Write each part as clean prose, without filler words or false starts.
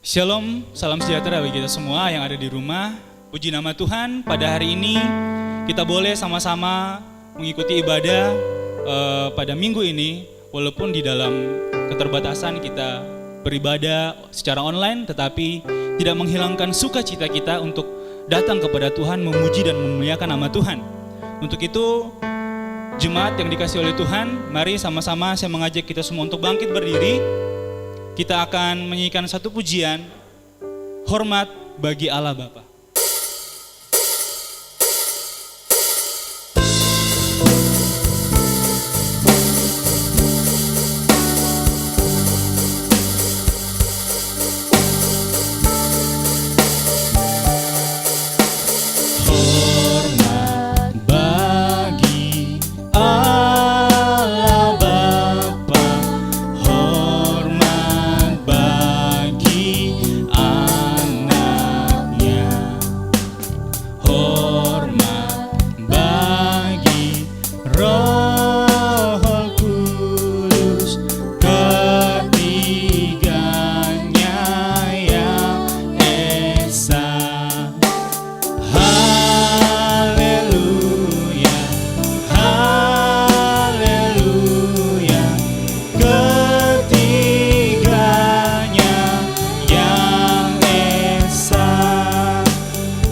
Shalom, salam sejahtera bagi kita semua yang ada di rumah. Puji nama Tuhan, pada hari ini kita boleh sama-sama mengikuti ibadah pada minggu ini. Walaupun di dalam keterbatasan kita beribadah secara online, tetapi tidak menghilangkan sukacita kita untuk datang kepada Tuhan, memuji dan memuliakan nama Tuhan. Untuk itu, jemaat yang dikasih oleh Tuhan, mari sama-sama saya mengajak kita semua untuk bangkit berdiri. Kita akan menyanyikan satu pujian, hormat bagi Allah Bapa.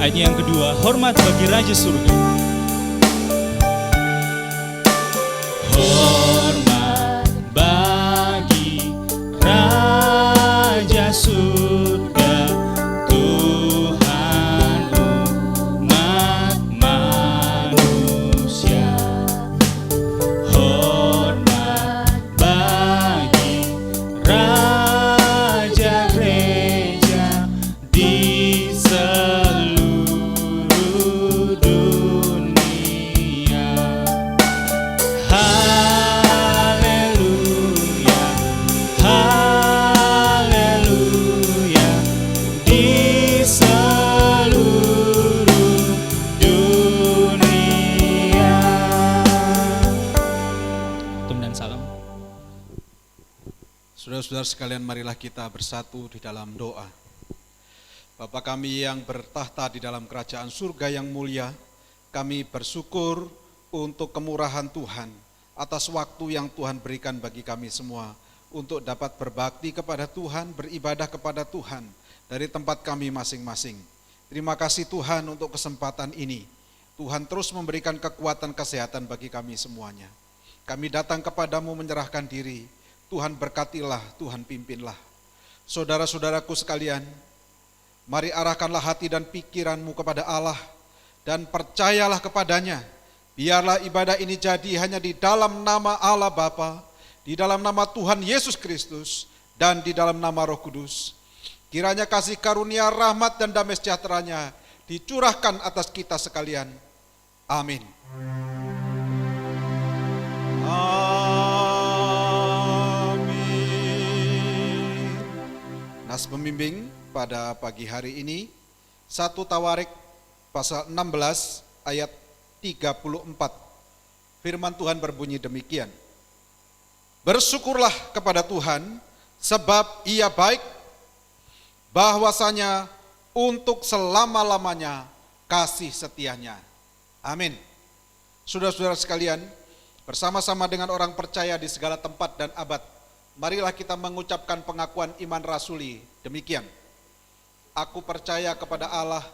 Ayat yang kedua, hormat bagi Raja Surga. Hormat bagi Raja Surga, Tuhan umat manusia. Hormat bagi Raja Gereja di Saudara-saudara sekalian, marilah kita bersatu di dalam doa. Bapa kami yang bertahta di dalam kerajaan surga yang mulia, kami bersyukur untuk kemurahan Tuhan atas waktu yang Tuhan berikan bagi kami semua untuk dapat berbakti kepada Tuhan, beribadah kepada Tuhan dari tempat kami masing-masing. Terima kasih Tuhan untuk kesempatan ini. Tuhan terus memberikan kekuatan kesehatan bagi kami semuanya. Kami datang kepadamu menyerahkan diri. Tuhan berkatilah, Tuhan pimpinlah. Saudara-saudaraku sekalian, mari arahkanlah hati dan pikiranmu kepada Allah dan percayalah kepadanya. Biarlah ibadah ini jadi hanya di dalam nama Allah Bapa, di dalam nama Tuhan Yesus Kristus, dan di dalam nama Roh Kudus. Kiranya kasih karunia, rahmat dan damai sejahteranya dicurahkan atas kita sekalian. Amin. Nas pembimbing pada pagi hari ini 1 Tawarik pasal 16 ayat 34. Firman Tuhan berbunyi demikian. Bersyukurlah kepada Tuhan sebab Ia baik, bahwasanya untuk selama-lamanya kasih setianya. Amin. Saudara-saudara sekalian, bersama-sama dengan orang percaya di segala tempat dan abad, marilah kita mengucapkan pengakuan iman rasuli demikian. Aku percaya kepada Allah,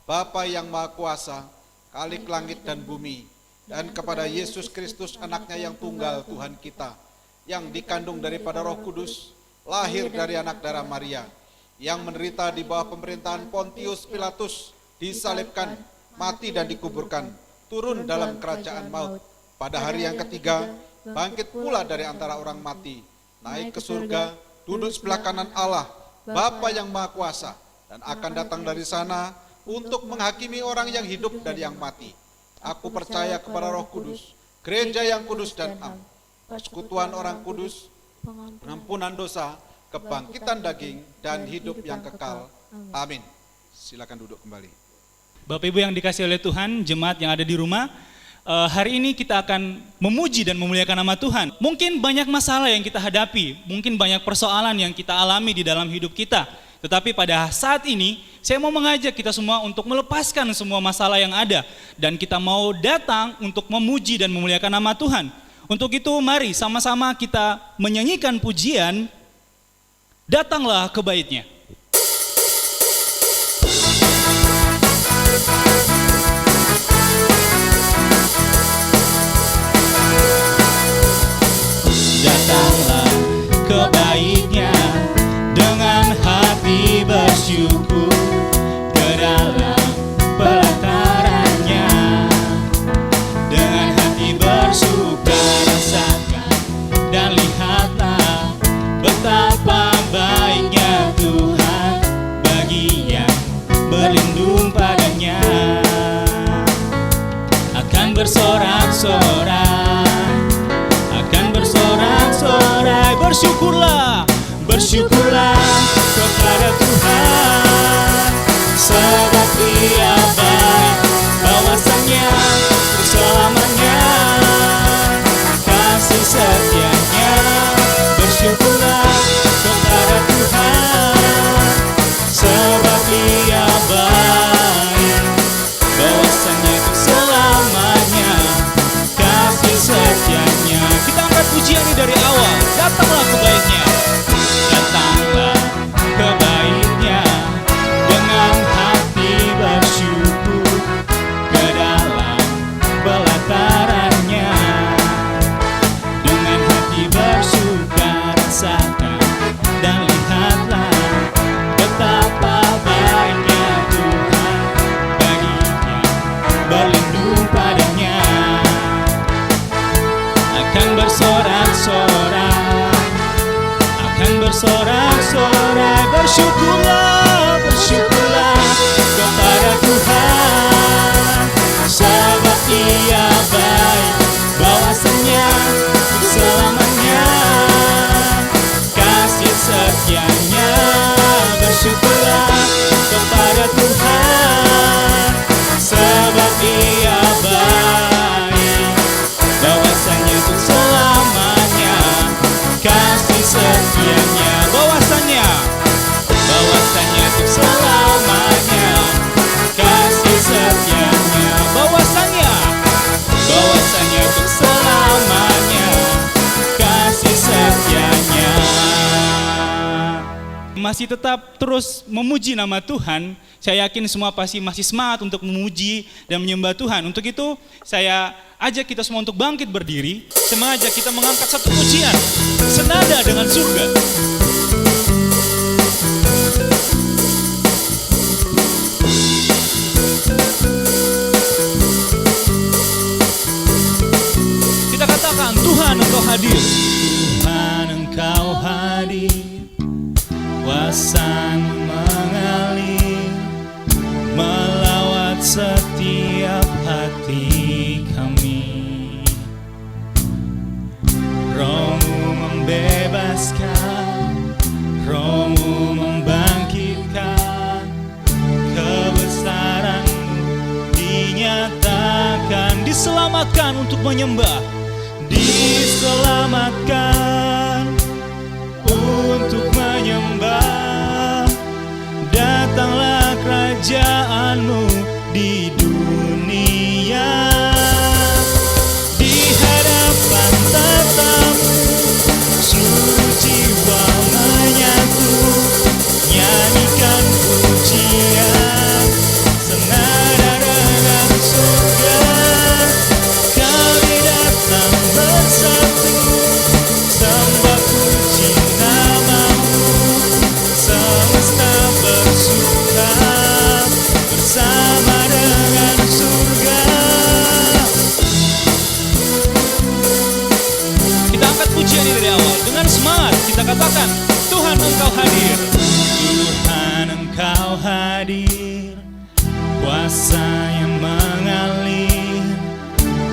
Bapa yang Maha Kuasa, Khalik langit dan bumi, dan kepada Yesus Kristus anaknya yang tunggal Tuhan kita, yang dikandung daripada Roh Kudus, lahir dari anak darah Maria, yang menderita di bawah pemerintahan Pontius Pilatus, disalibkan, mati dan dikuburkan, turun dalam kerajaan maut. Pada hari yang ketiga, bangkit pula dari antara orang mati, naik ke surga, duduk sebelah kanan Allah, Bapa yang Maha Kuasa, dan akan datang dari sana untuk menghakimi orang yang hidup dan yang mati. Aku percaya kepada Roh Kudus, gereja yang kudus dan am, persekutuan orang kudus, pengampunan dosa, kebangkitan daging, dan hidup yang kekal. Amin. Silakan duduk kembali. Bapak Ibu yang dikasih oleh Tuhan, jemaat yang ada di rumah, hari ini kita akan memuji dan memuliakan nama Tuhan. Mungkin banyak masalah yang kita hadapi, mungkin banyak persoalan yang kita alami di dalam hidup kita. Tetapi pada saat ini saya mau mengajak kita semua untuk melepaskan semua masalah yang ada, dan kita mau datang untuk memuji dan memuliakan nama Tuhan. Untuk itu mari sama-sama kita menyanyikan pujian Datanglah ke Bait-Nya. Datanglah ke Bait-Nya dengan hati bersyukur, ke dalam pelatarannya dengan hati bersuka rasakan dan lihatlah betapa baiknya Tuhan bagi yang berlindung padanya. Akan bersorak-sorai, akan bersorak-sorai, bersyukurlah, bersyukurlah kepada Tuhan, sebab Dia baik, bahwasanya selamanya kasih setianya. Bersyukurlah kepada Tuhan, sebab Dia baik, bahwasanya selamanya kasih setianya. Kita angkat pujian ini dari awal. Datanglah ke Bait-Nya, datanglah ke Bait-Nya dengan hati bersyukur, ke dalam pelatarannya dengan hati bersuka rasakan dan lihatlah betapa baiknya Tuhan baginya berlindung padanya. Akan bersorak-sorai, akan bersorak-sorai, bersyukurlah, bersyukurlah kepada Tuhan, sebab Dia baik, bahwasanya selamanya kasih setianya. Bersyukurlah kepada Tuhan, sebab Dia baik, bahwasanya untuk selamanya kasih setianya. Bahwasanya untuk selamanya kasih setianya. Bahwasanya untuk selamanya kasih setianya. Masih tetap terus memuji nama Tuhan. Saya yakin semua pasti masih semangat untuk memuji dan menyembah Tuhan. Untuk itu saya ajak kita semua untuk bangkit berdiri. Saya mengajak kita mengangkat satu pujian senada dengan surga. Kita katakan, Tuhan Engkau hadir. Tuhan Engkau hadir, kuasa-Mu mengalir melawat setiap hati kami. Roh-Mu membebaskan, Roh-Mu membangkitkan, kebesaran-Mu dinyatakan, diselamatkan untuk menyembah, diselamatkan untuk menyembah. Datanglah kerajaan-Mu di dunia, di hadapan tatamu seluruh jiwa menyatu, nyanyikan pujian senada dengan surga. Kami datang bersatu, sembah puji nama-Mu, semesta bersuka bersama dengan surga. Kita angkat pujian ini dari awal dengan semangat. Kita katakan, Tuhan Engkau hadir. Tuhan Engkau hadir, kuasa yang mengalir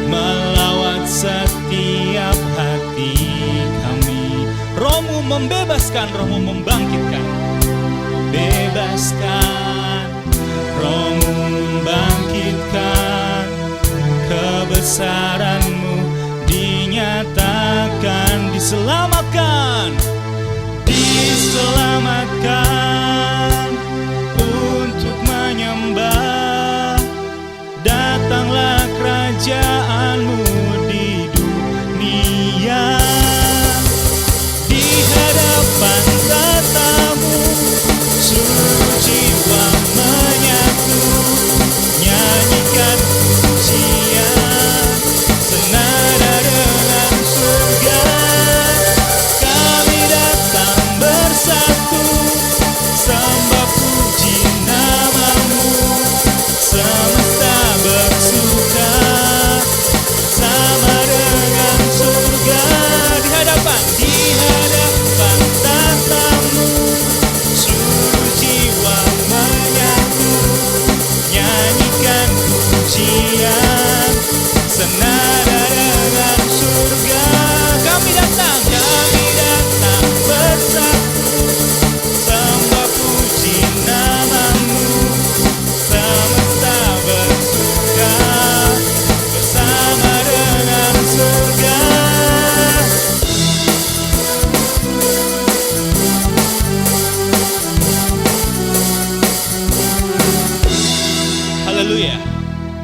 melawat setiap hati kami. Roh-Mu membebaskan, Roh-Mu membangkitkan, bebaskan, Roh-Mu membangkitkan, kebesaran-Mu dinyatakan, diselamatkan, diselamatkan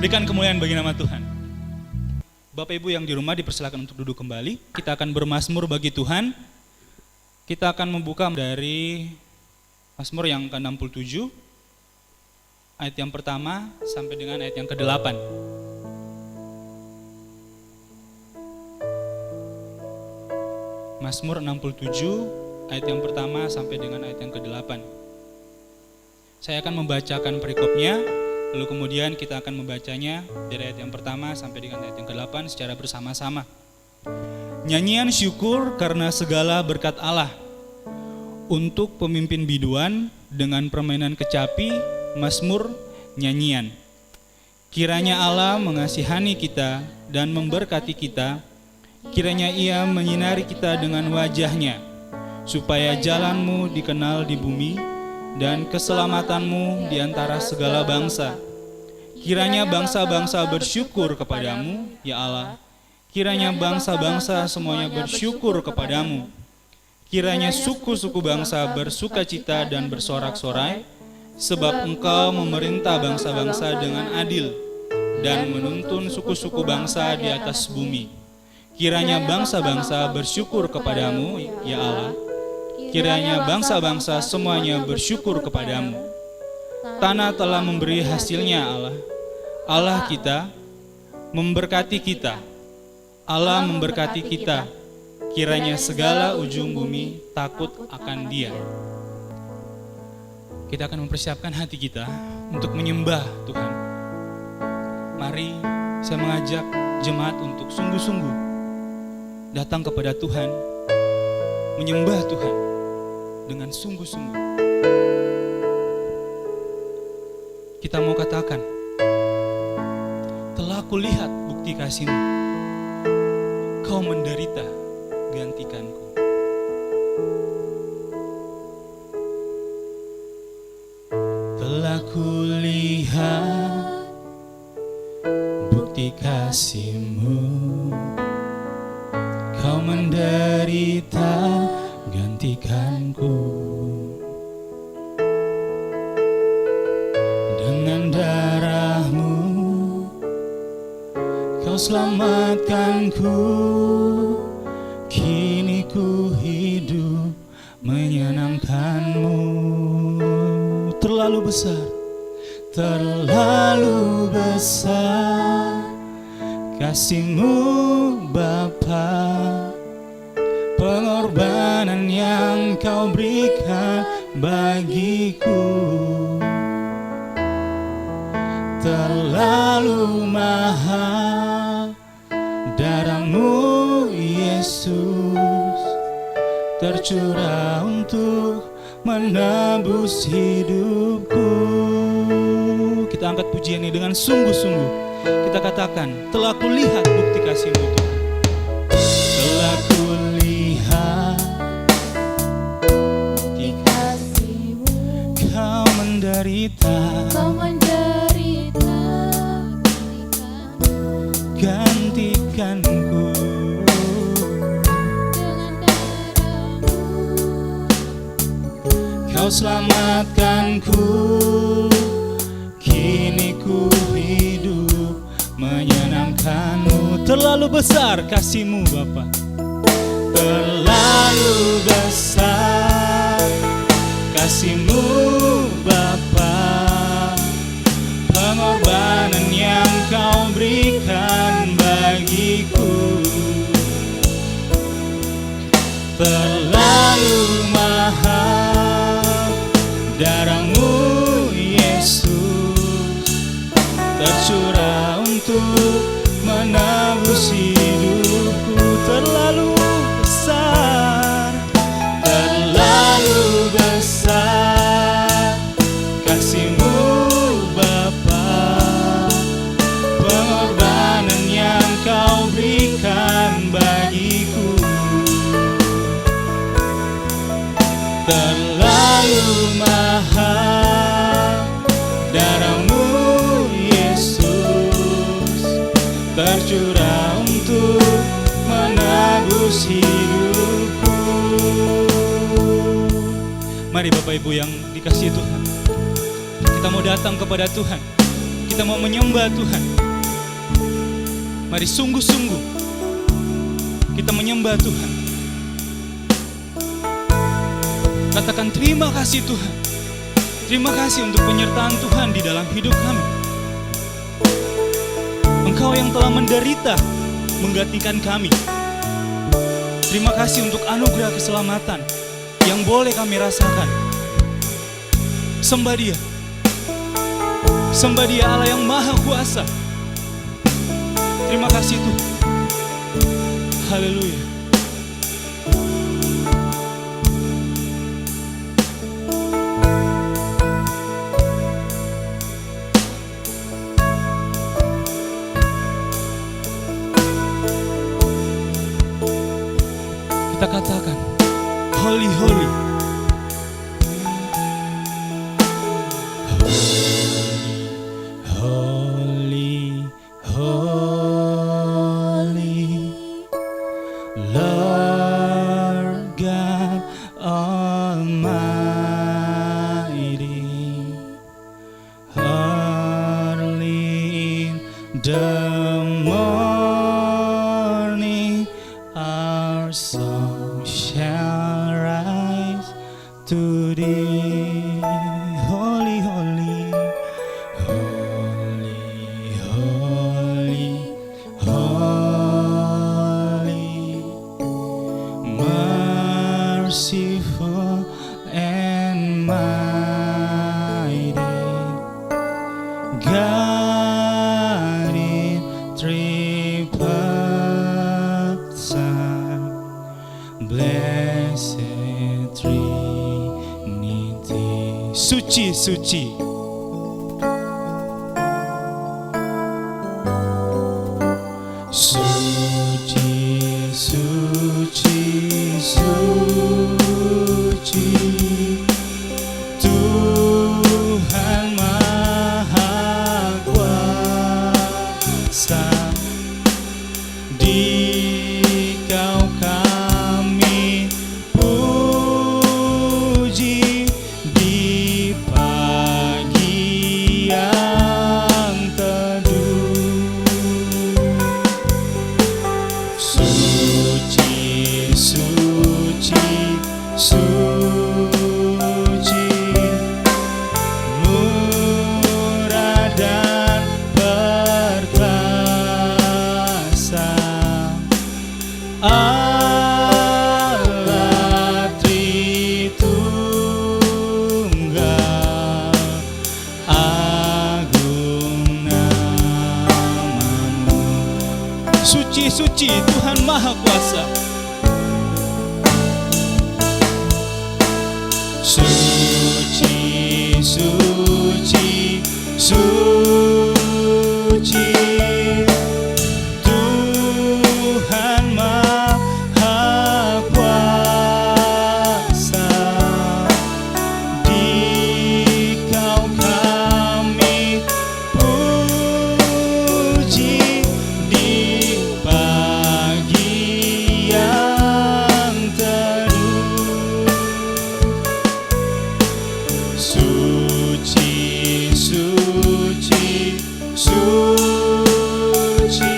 Berikan kemuliaan bagi nama Tuhan. Bapak Ibu yang di rumah dipersilakan untuk duduk kembali. Kita akan bermazmur bagi Tuhan. Kita akan membuka dari Mazmur yang ke-67, ayat yang pertama sampai dengan ayat yang ke-8. Mazmur 67, ayat yang pertama sampai dengan ayat yang ke-8. Saya akan membacakan perikopnya, lalu kemudian kita akan membacanya dari ayat yang pertama sampai dengan ayat yang ke-8 secara bersama-sama. Nyanyian syukur karena segala berkat Allah. Untuk pemimpin biduan dengan permainan kecapi, mazmur, nyanyian. Kiranya Allah mengasihani kita dan memberkati kita. Kiranya Ia menyinari kita dengan wajah-Nya, supaya jalan-Mu dikenal di bumi dan keselamatan-Mu di antara segala bangsa. Kiranya bangsa-bangsa bersyukur kepadamu, ya Allah. Kiranya bangsa-bangsa semuanya bersyukur kepadamu. Kiranya suku-suku bangsa bersukacita dan bersorak-sorai, sebab Engkau memerintah bangsa-bangsa dengan adil dan menuntun suku-suku bangsa di atas bumi. Kiranya bangsa-bangsa bersyukur kepadamu, ya Allah. Kiranya bangsa-bangsa semuanya bersyukur kepadamu. Tanah telah memberi hasilnya, Allah. Allah kita memberkati kita. Allah memberkati kita. Kiranya segala ujung bumi takut akan Dia. Kita akan mempersiapkan hati kita untuk menyembah Tuhan. Mari saya mengajak jemaat untuk sungguh-sungguh datang kepada Tuhan, menyembah Tuhan dengan sungguh-sungguh. Kita mau katakan, telah kulihat bukti kasih-Mu, Kau menderita gantikanku. Telah kulihat bukti kasih-Mu, Kau menderita gantikanku. Dengan darah-Mu Kau selamatkanku. Kini ku hidup menyenangkan-Mu. Terlalu besar, terlalu besar kasih-Mu Bapa. Pengorbanan yang Kau berikan bagiku terlalu mahal. Darah-Mu Yesus tercurah untuk menebus hidupku. Kita angkat pujian ini dengan sungguh-sungguh. Kita katakan, telah kulihat bukti kasih-Mu Tuhan. Telah kulihat bukti kasih-Mu, Kau menderita, gantikanku. Kau selamatkanku. Kini ku hidup menyenangkan-Mu. Terlalu besar kasih-Mu Bapa. Terlalu besar kasih-Mu Bapa. Pengorbanan yang Kau berikan bagiku terlalu mahal. Darah-Mu Yesus tercurah untuk menebus hidupku. Terlalu besar, terlalu besar kasih-Mu Bapa. Pengorbanan yang Kau berikan bagiku terlalu mahal. Darah-Mu Yesus tercurah untuk menebus hidupku. Mari Bapak Ibu yang dikasihi Tuhan, kita mau datang kepada Tuhan. kita mau menyembah Tuhan. Mari sungguh-sungguh kita menyembah Tuhan. Katakan terima kasih Tuhan. Terima kasih untuk penyertaan Tuhan di dalam hidup kami. Engkau yang telah menderita menggantikan kami. Terima kasih untuk anugerah keselamatan yang boleh kami rasakan. Sembah Dia. Sembah Dia, Allah yang Maha Kuasa. Terima kasih Tuhan. Haleluya. Kita katakan, Holy, Holy. Holy, Holy, Lord God Almighty. Early in the morning, our song shall rise to Thee. Holy, holy, holy, holy, holy, merciful and mighty, God in three persons, blessed Trinity. Suci, suci. Suci, suci, suci, Tuhan Maha Kuasa. Di-Kau kami puji di pagi yang teduh. Suci, suci, suci, murah dan perkasa, Allah Tritunggal, agung nama-Mu. Suci, suci, Tuhan Maha Kuasa. Suci, suci, suci, Tuhan Maha Kuasa. Di-Kau kami puji di pagi yang teduh. Suci, suci, suci,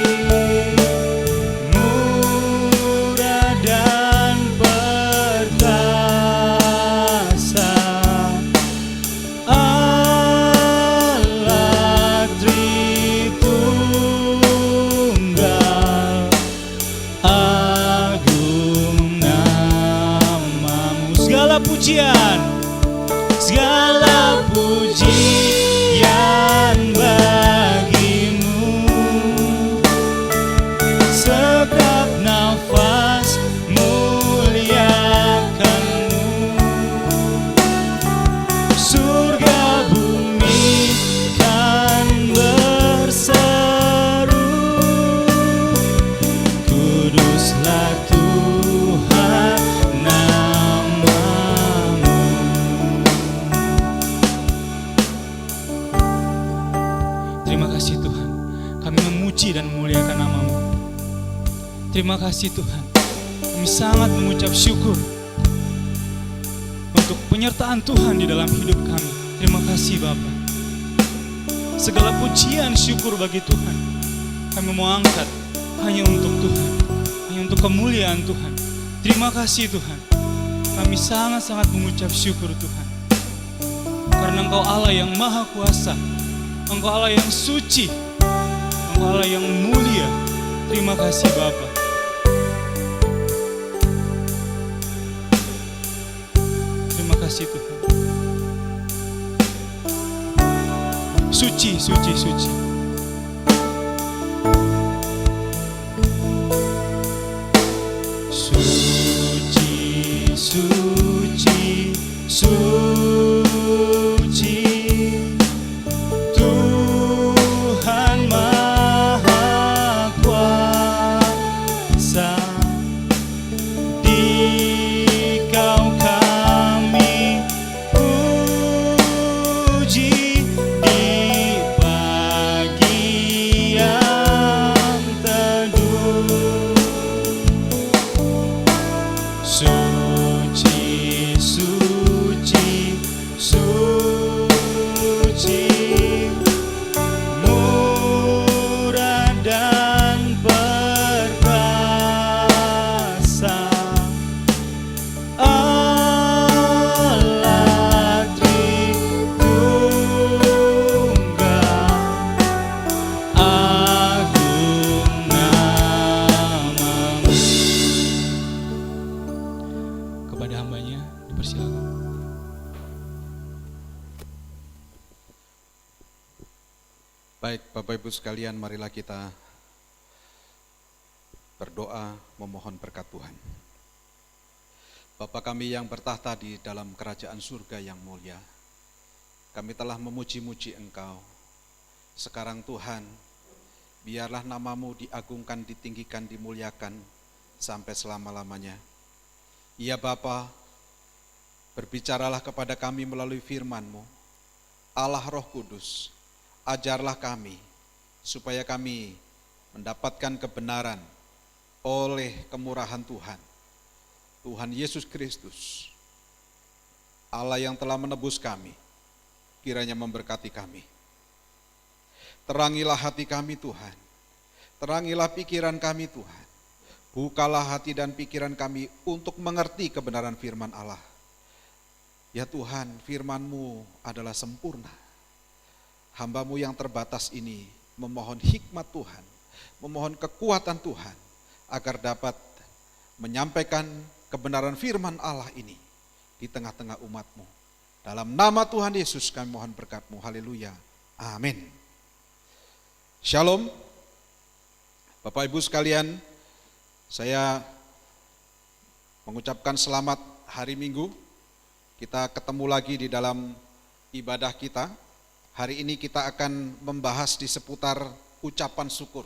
murah dan perkasa, Allah Tritunggal, agung nama-Mu. Segala pujian, segala pujian bagi-Mu. Setiap nafas muliakan-Mu. Surga bumi kan berseru, kuduslah Tuhan nama-Mu. Terima kasih Tuhan, kami memuji dan memuliakan nama-Mu. Terima kasih Tuhan, kami sangat mengucap syukur untuk penyertaan Tuhan di dalam hidup kami. Terima kasih Bapa. Segala pujian syukur bagi Tuhan kami mau angkat hanya untuk Tuhan, hanya untuk kemuliaan Tuhan. Terima kasih Tuhan. Kami sangat-sangat mengucap syukur Tuhan. Karena Engkau Allah yang maha kuasa, Engkau Allah yang suci, Engkau Allah yang mulia. Terima kasih Bapa. Terima kasih Tuhan. Suci, suci, suci. Suci, suci, suci. Tuhan Maha Kuasa. Dikau kami puji di bagian teduh. Suci, suci, suci, murah dan perkasa, Allah Tritunggal, agung namamu. Kepada hambanya dipersilakan. Baik, Bapak Ibu sekalian, marilah kita berdoa memohon berkat Tuhan. Bapa kami yang bertahta di dalam kerajaan surga yang mulia, kami telah memuji-muji Engkau. Sekarang Tuhan, biarlah namamu diagungkan, ditinggikan, dimuliakan sampai selama-lamanya. Ya Bapa, berbicaralah kepada kami melalui firman-Mu. Allah Roh Kudus, ajarlah kami supaya kami mendapatkan kebenaran oleh kemurahan Tuhan. Tuhan Yesus Kristus, Allah yang telah menebus kami, kiranya memberkati kami. Terangilah hati kami Tuhan, terangilah pikiran kami Tuhan. Bukalah hati dan pikiran kami untuk mengerti kebenaran firman Allah. Ya Tuhan, firman-Mu adalah sempurna. Hamba-Mu yang terbatas ini memohon hikmat Tuhan, memohon kekuatan Tuhan, agar dapat menyampaikan kebenaran firman Allah ini di tengah-tengah umat-Mu. Dalam nama Tuhan Yesus kami mohon berkat-Mu, haleluya, amin. Shalom, Bapak Ibu sekalian, saya mengucapkan selamat hari Minggu. Kita ketemu lagi di dalam ibadah kita. Hari ini kita akan membahas di seputar ucapan syukur.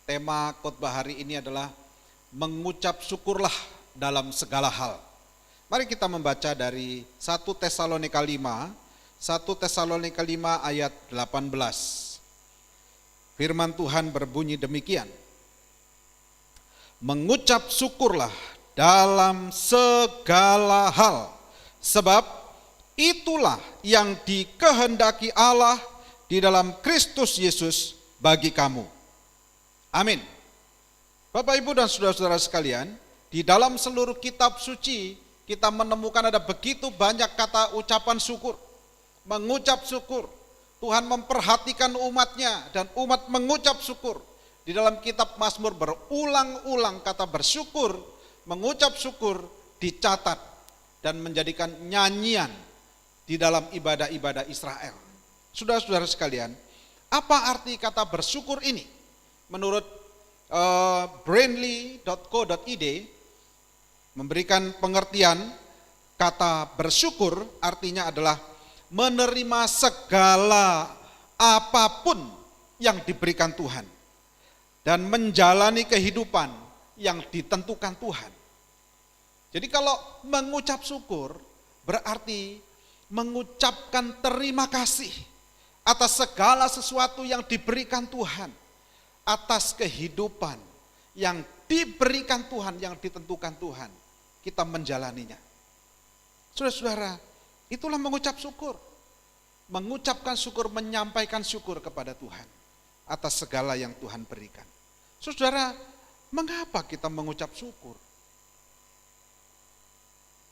Tema khotbah hari ini adalah mengucap syukurlah dalam segala hal. Mari kita membaca dari 1 Tesalonika 5 ayat 18. Firman Tuhan berbunyi demikian. Mengucap syukurlah dalam segala hal, sebab itulah yang dikehendaki Allah di dalam Kristus Yesus bagi kamu. Amin. Bapak Ibu dan saudara-saudara sekalian, di dalam seluruh kitab suci kita menemukan ada begitu banyak kata ucapan syukur. Mengucap syukur. Tuhan memperhatikan umatnya dan umat mengucap syukur. Di dalam kitab Mazmur berulang-ulang kata bersyukur, mengucap syukur dicatat dan menjadikan nyanyian di dalam ibadah-ibadah Israel. Saudara-saudara sekalian, apa arti kata bersyukur ini? Menurut brainly.co.id memberikan pengertian kata bersyukur artinya adalah menerima segala apapun yang diberikan Tuhan dan menjalani kehidupan yang ditentukan Tuhan. Jadi kalau mengucap syukur berarti mengucapkan terima kasih atas segala sesuatu yang diberikan Tuhan, atas kehidupan yang diberikan Tuhan, yang ditentukan Tuhan, kita menjalaninya. Saudara-saudara, itulah mengucap syukur. mengucapkan syukur, menyampaikan syukur kepada Tuhan atas segala yang Tuhan berikan. Saudara, mengapa kita mengucap syukur?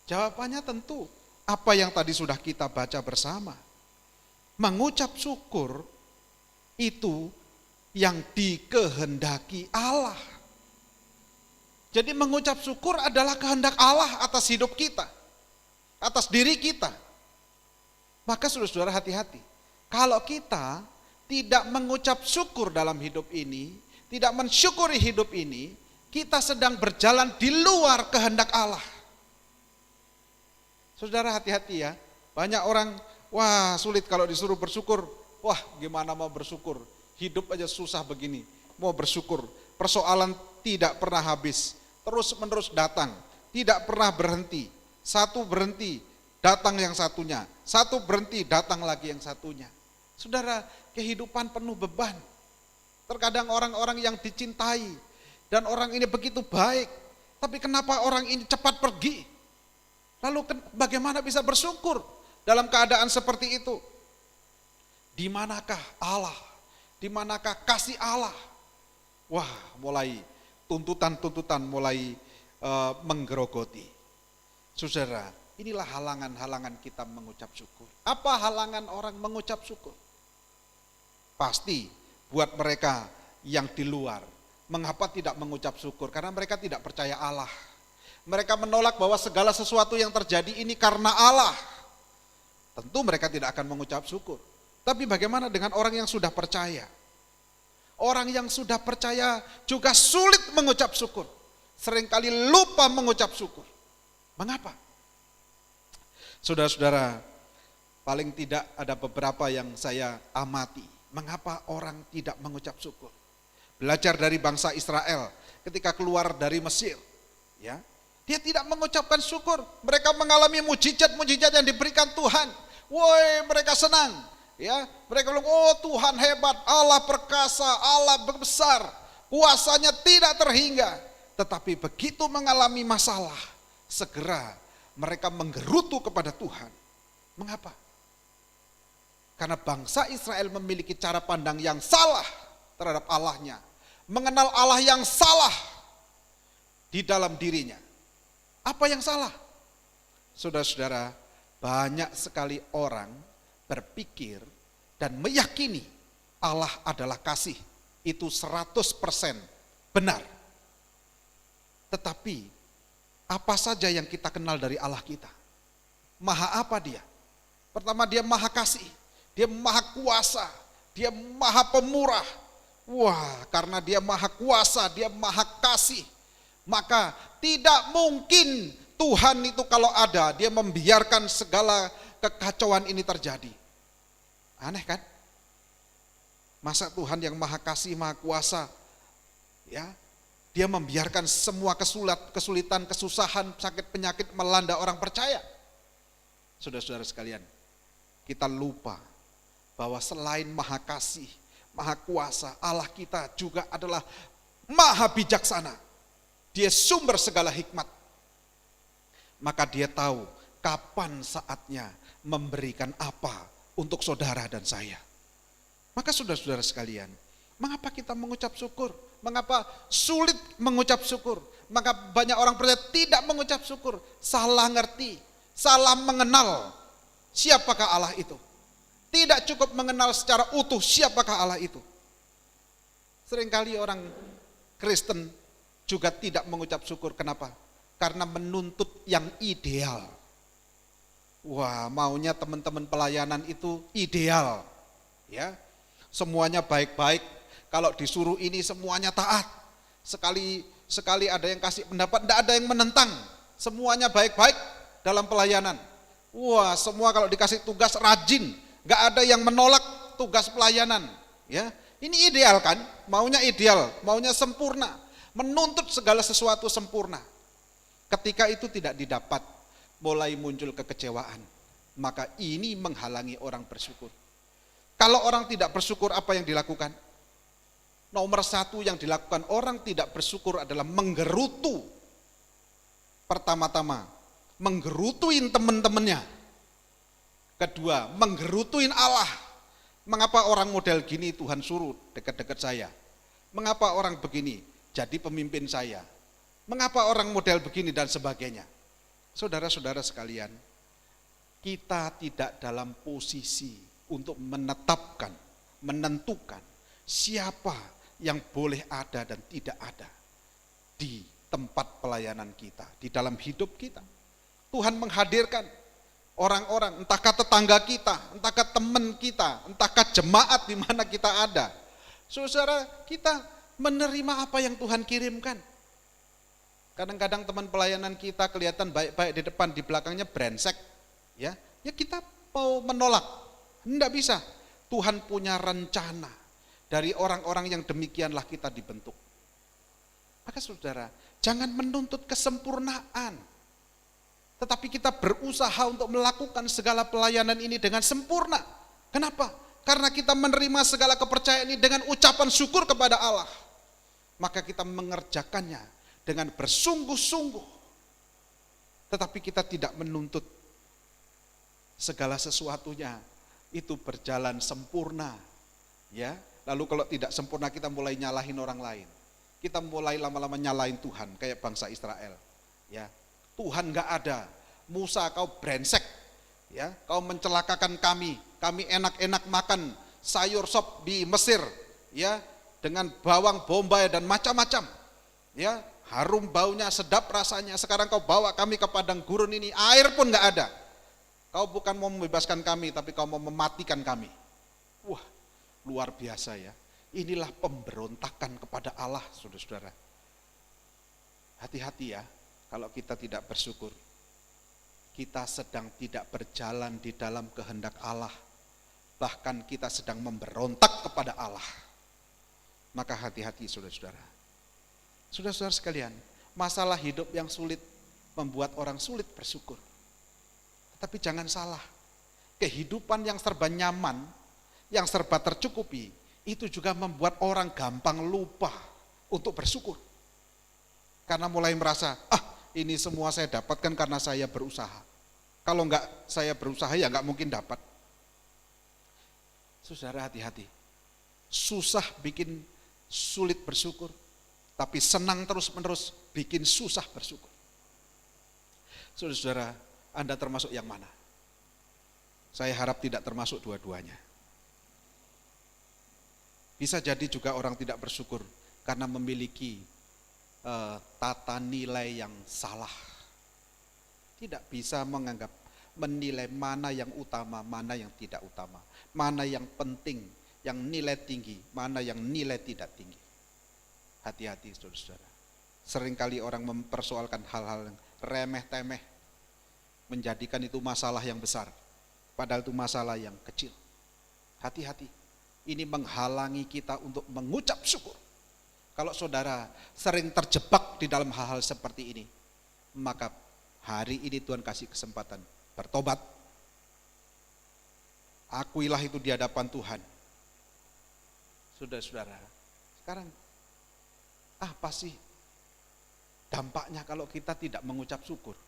Jawabannya tentu apa yang tadi sudah kita baca bersama. Mengucap syukur itu yang dikehendaki Allah. Jadi mengucap syukur adalah kehendak Allah atas hidup kita, atas diri kita. Maka saudara-saudara hati-hati. Kalau kita tidak mengucap syukur dalam hidup ini, tidak mensyukuri hidup ini, kita sedang berjalan di luar kehendak Allah. Saudara hati-hati ya. Banyak orang, wah sulit kalau disuruh bersyukur. Wah gimana mau bersyukur? Hidup aja susah begini. Mau bersyukur. Persoalan tidak pernah habis. Terus menerus datang. Tidak pernah berhenti. Satu berhenti, datang yang satunya. Satu berhenti, datang lagi yang satunya. Saudara, kehidupan penuh beban. Terkadang orang-orang yang dicintai dan orang ini begitu baik, tapi kenapa orang ini cepat pergi? Lalu bagaimana bisa bersyukur dalam keadaan seperti itu? Di manakah Allah? Di manakah kasih Allah? Wah, mulai tuntutan-tuntutan mulai menggerogoti. Saudara, inilah halangan-halangan kita mengucap syukur. Apa halangan orang mengucap syukur? Pasti buat mereka yang di luar. Mengapa tidak mengucap syukur? Karena mereka tidak percaya Allah. Mereka menolak bahwa segala sesuatu yang terjadi ini karena Allah. Tentu mereka tidak akan mengucap syukur. Tapi bagaimana dengan orang yang sudah percaya? Orang yang sudah percaya juga sulit mengucap syukur. Seringkali lupa mengucap syukur. Mengapa? Saudara-saudara, paling tidak ada beberapa yang saya amati. Mengapa orang tidak mengucap syukur? Belajar dari bangsa Israel ketika keluar dari Mesir, ya, dia tidak mengucapkan syukur. Mereka mengalami mujizat-mujizat yang diberikan Tuhan. Woi, mereka senang, ya. Mereka bilang, oh Tuhan hebat, Allah perkasa, Allah besar, kuasanya tidak terhingga. Tetapi begitu mengalami masalah, segera mereka menggerutu kepada Tuhan. Mengapa? Karena bangsa Israel memiliki cara pandang yang salah terhadap Allahnya. Mengenal Allah yang salah di dalam dirinya. Apa yang salah? Saudara-saudara, banyak sekali orang berpikir dan meyakini Allah adalah kasih. Itu 100% benar. Tetapi apa saja yang kita kenal dari Allah kita? Maha apa dia? Pertama, dia maha kasih, dia maha kuasa, dia maha pemurah. Wah, karena dia maha kuasa, dia maha kasih, maka tidak mungkin Tuhan itu kalau ada, dia membiarkan segala kekacauan ini terjadi. Aneh kan? Masa Tuhan yang maha kasih, maha kuasa, ya, dia membiarkan semua kesulitan, kesusahan, sakit, penyakit melanda orang percaya. Saudara-saudara sekalian, kita lupa bahwa selain maha kasih, maha kuasa, Allah kita juga adalah maha bijaksana. Dia sumber segala hikmat. Maka dia tahu kapan saatnya memberikan apa untuk saudara dan saya. Maka saudara-saudara sekalian, mengapa kita mengucap syukur? Mengapa sulit mengucap syukur? Maka banyak orang percaya tidak mengucap syukur. Salah ngerti, salah mengenal siapakah Allah itu. Tidak cukup mengenal secara utuh siapakah Allah itu. Seringkali orang Kristen juga tidak mengucap syukur. Kenapa? Karena menuntut yang ideal. Wah, maunya teman-teman pelayanan itu ideal. Ya, semuanya baik-baik. Kalau disuruh ini semuanya taat. Sekali ada yang kasih pendapat, tidak ada yang menentang. Semuanya baik-baik dalam pelayanan. Wah, semua kalau dikasih tugas rajin, nggak ada yang menolak tugas pelayanan. Ya, ini ideal kan? Maunya ideal, maunya sempurna, menuntut segala sesuatu sempurna. Ketika itu tidak didapat, mulai muncul kekecewaan. Maka ini menghalangi orang bersyukur. Kalau orang tidak bersyukur, apa yang dilakukan? Nomor satu yang dilakukan orang tidak bersyukur adalah menggerutu. Pertama-tama, menggerutuin teman-temannya. Kedua, menggerutuin Allah. Mengapa orang model gini Tuhan suruh dekat-dekat saya? Mengapa orang begini jadi pemimpin saya? Mengapa orang model begini dan sebagainya? Saudara-saudara sekalian, kita tidak dalam posisi untuk menetapkan, menentukan siapa yang boleh ada dan tidak ada di tempat pelayanan kita, di dalam hidup kita. Tuhan menghadirkan orang-orang, entahkah tetangga kita, entahkah teman kita, entahkah jemaat di mana kita ada. Saudara, kita menerima apa yang Tuhan kirimkan. Kadang-kadang teman pelayanan kita kelihatan baik-baik di depan, di belakangnya brengsek. Ya kita mau menolak, enggak bisa. Tuhan punya rencana, dari orang-orang yang demikianlah kita dibentuk. Maka saudara, jangan menuntut kesempurnaan, tetapi kita berusaha untuk melakukan segala pelayanan ini dengan sempurna. Kenapa? Karena kita menerima segala kepercayaan ini dengan ucapan syukur kepada Allah. Maka kita mengerjakannya dengan bersungguh-sungguh. Tetapi kita tidak menuntut segala sesuatunya itu berjalan sempurna. Ya, lalu kalau tidak sempurna kita mulai nyalahin orang lain. Kita mulai lama-lama nyalahin Tuhan kayak bangsa Israel. Ya, Tuhan enggak ada. Musa, kau brengsek. Ya, kau mencelakakan kami. Kami enak-enak makan sayur sop di Mesir, ya, dengan bawang bombay dan macam-macam. Ya, harum baunya, sedap rasanya. Sekarang kau bawa kami ke padang gurun ini, air pun enggak ada. Kau bukan mau membebaskan kami, tapi kau mau mematikan kami. Wah, luar biasa ya. Inilah pemberontakan kepada Allah, saudara-saudara. Hati-hati ya, kalau kita tidak bersyukur. Kita sedang tidak berjalan di dalam kehendak Allah. Bahkan kita sedang memberontak kepada Allah. Maka hati-hati saudara-saudara. Saudara-saudara sekalian, masalah hidup yang sulit membuat orang sulit bersyukur. Tetapi jangan salah, kehidupan yang serba nyaman, yang serba tercukupi, itu juga membuat orang gampang lupa untuk bersyukur. Karena mulai merasa, ini semua saya dapatkan karena saya berusaha. Kalau enggak saya berusaha ya enggak mungkin dapat. Saudara, hati-hati. Susah bikin sulit bersyukur, tapi senang terus-menerus bikin susah bersyukur. Saudara-saudara, Anda termasuk yang mana? Saya harap tidak termasuk dua-duanya. Bisa jadi juga orang tidak bersyukur karena memiliki tata nilai yang salah. Tidak bisa menilai mana yang utama, mana yang tidak utama, mana yang penting, yang nilai tinggi, mana yang nilai tidak tinggi. Hati-hati saudara-saudara. Seringkali orang mempersoalkan hal-hal yang remeh-temeh, menjadikan itu masalah yang besar, padahal itu masalah yang kecil. Hati-hati, ini menghalangi kita untuk mengucap syukur. Kalau saudara sering terjebak di dalam hal-hal seperti ini, maka hari ini Tuhan kasih kesempatan bertobat. Akuilah itu di hadapan Tuhan. Saudara-saudara, sekarang apa sih dampaknya kalau kita tidak mengucap syukur?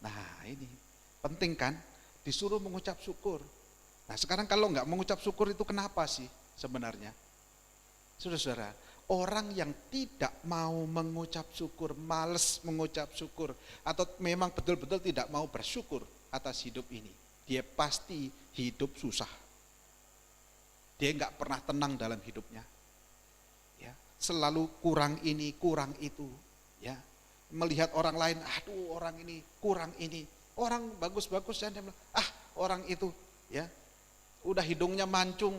Nah ini penting kan, disuruh mengucap syukur. Nah sekarang kalau nggak mengucap syukur itu kenapa sih sebenarnya? Saudara-saudara, orang yang tidak mau mengucap syukur, males mengucap syukur, atau memang betul-betul tidak mau bersyukur atas hidup ini, dia pasti hidup susah. Dia nggak pernah tenang dalam hidupnya. Ya, selalu kurang ini, kurang itu. Ya, melihat orang lain, aduh orang ini kurang ini, orang bagus-bagus dan dia bilang, orang itu, ya, udah hidungnya mancung,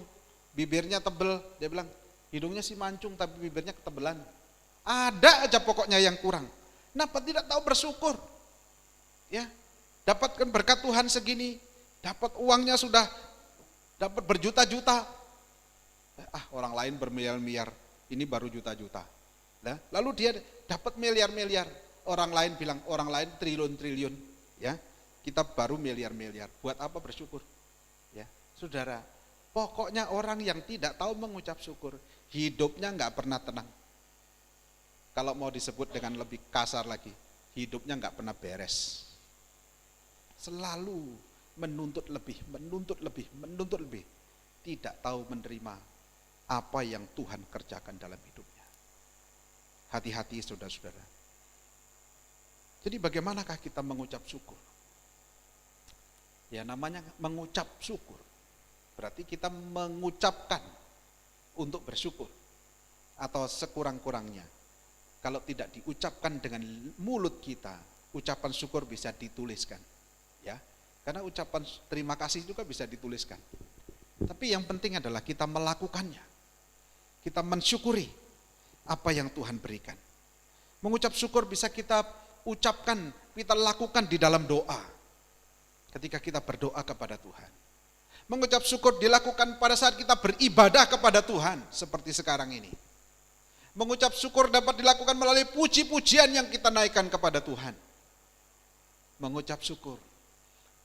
bibirnya tebel, dia bilang hidungnya sih mancung tapi bibirnya ketebelan. Ada aja pokoknya yang kurang. Kenapa tidak tahu bersyukur? Ya, dapatkan berkat Tuhan segini, dapat uangnya sudah dapat berjuta-juta. Orang lain bermiliar-miliar, ini baru juta-juta. Nah, lalu dia dapat miliar-miliar. Orang lain bilang, orang lain triliun-triliun. Ya, kita baru miliar-miliar. Buat apa bersyukur? Ya, saudara, pokoknya orang yang tidak tahu mengucap syukur, hidupnya nggak pernah tenang. Kalau mau disebut dengan lebih kasar lagi, hidupnya nggak pernah beres. Selalu menuntut lebih, menuntut lebih, menuntut lebih. Tidak tahu menerima apa yang Tuhan kerjakan dalam hidupnya. Hati-hati saudara-saudara. Jadi bagaimanakah kita mengucap syukur? Ya namanya mengucap syukur. Berarti kita mengucapkan untuk bersyukur. Atau sekurang-kurangnya. Kalau tidak diucapkan dengan mulut kita, ucapan syukur bisa dituliskan. Ya, karena ucapan terima kasih juga bisa dituliskan. Tapi yang penting adalah kita melakukannya. Kita mensyukuri apa yang Tuhan berikan. Mengucap syukur bisa kita ucapkan, kita lakukan di dalam doa. Ketika kita berdoa kepada Tuhan. Mengucap syukur dilakukan pada saat kita beribadah kepada Tuhan. Seperti sekarang ini. Mengucap syukur dapat dilakukan melalui puji-pujian yang kita naikkan kepada Tuhan. Mengucap syukur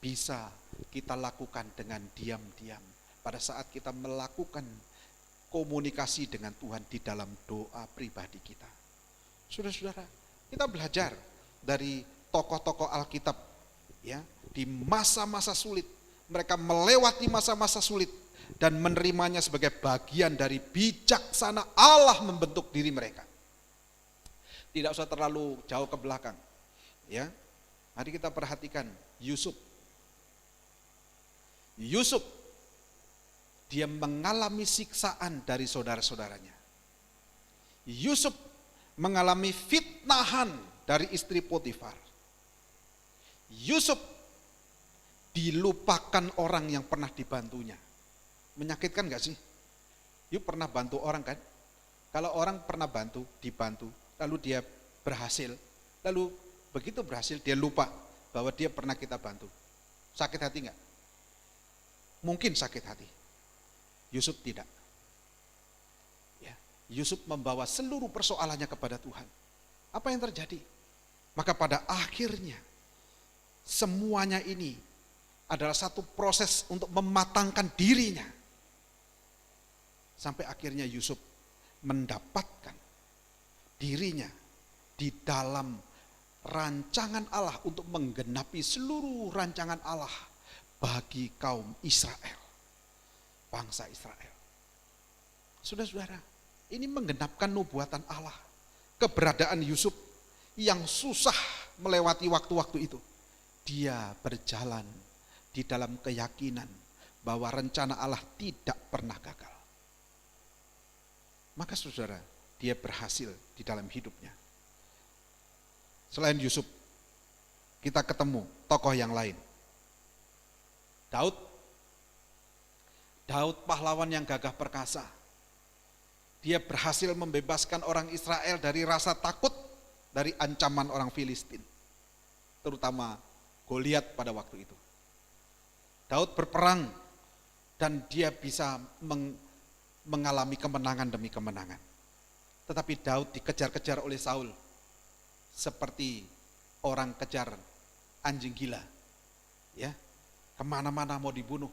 bisa kita lakukan dengan diam-diam. Pada saat kita melakukan komunikasi dengan Tuhan di dalam doa pribadi kita. Saudara-saudara, kita belajar dari tokoh-tokoh Alkitab, ya, di masa-masa sulit. Mereka melewati masa-masa sulit dan menerimanya sebagai bagian dari bijaksana Allah membentuk diri mereka. Tidak usah terlalu jauh ke belakang, ya. Mari kita perhatikan Yusuf. Yusuf, dia mengalami siksaan dari saudara-saudaranya. Yusuf mengalami fitnahan dari istri Potifar. Yusuf dilupakan orang yang pernah dibantunya. Menyakitkan gak sih? Yuk pernah bantu orang kan? Kalau orang pernah dibantu, lalu dia berhasil, lalu begitu berhasil dia lupa bahwa dia pernah kita bantu. Sakit hati gak? Mungkin sakit hati. Yusuf tidak. Ya, Yusuf membawa seluruh persoalannya kepada Tuhan. Apa yang terjadi? Maka pada akhirnya semuanya ini adalah satu proses untuk mematangkan dirinya. Sampai akhirnya Yusuf mendapatkan dirinya di dalam rancangan Allah untuk menggenapi seluruh rancangan Allah bagi kaum Israel. Bangsa Israel. Saudara-saudara, ini menggenapkan nubuatan Allah. Keberadaan Yusuf yang susah melewati waktu-waktu itu. Dia berjalan di dalam keyakinan bahwa rencana Allah tidak pernah gagal. Maka saudara, dia berhasil di dalam hidupnya. Selain Yusuf, kita ketemu tokoh yang lain. Daud pahlawan yang gagah perkasa. Dia berhasil membebaskan orang Israel dari rasa takut dari ancaman orang Filistin. Terutama Goliat pada waktu itu. Daud berperang dan dia bisa mengalami kemenangan demi kemenangan. Tetapi Daud dikejar-kejar oleh Saul seperti orang kejar anjing gila. Ya, kemana-mana mau dibunuh.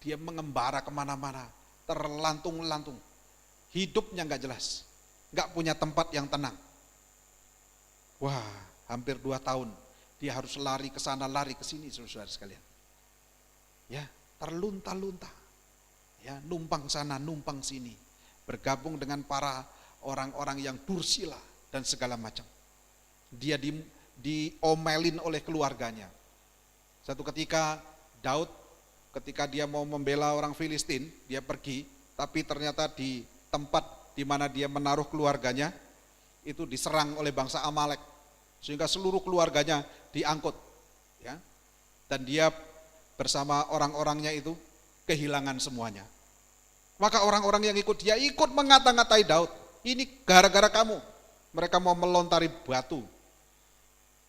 Dia mengembara kemana-mana, terlantung-lantung. Hidupnya gak jelas, gak punya tempat yang tenang. Wah, hampir 2 tahun dia harus lari ke sana, lari ke sini, saudara sekalian. Ya, terlunta-lunta. Ya, numpang sana, numpang sini. Bergabung dengan para orang-orang yang dursila dan segala macam. Dia diomelin oleh keluarganya. Satu ketika ketika dia mau membela orang Filistin, dia pergi, tapi ternyata di tempat di mana dia menaruh keluarganya, itu diserang oleh bangsa Amalek, sehingga seluruh keluarganya diangkut. Ya. Dan dia bersama orang-orangnya itu kehilangan semuanya. Maka orang-orang yang ikut dia ikut mengata-ngatai Daud, ini gara-gara kamu, mereka mau melontari batu.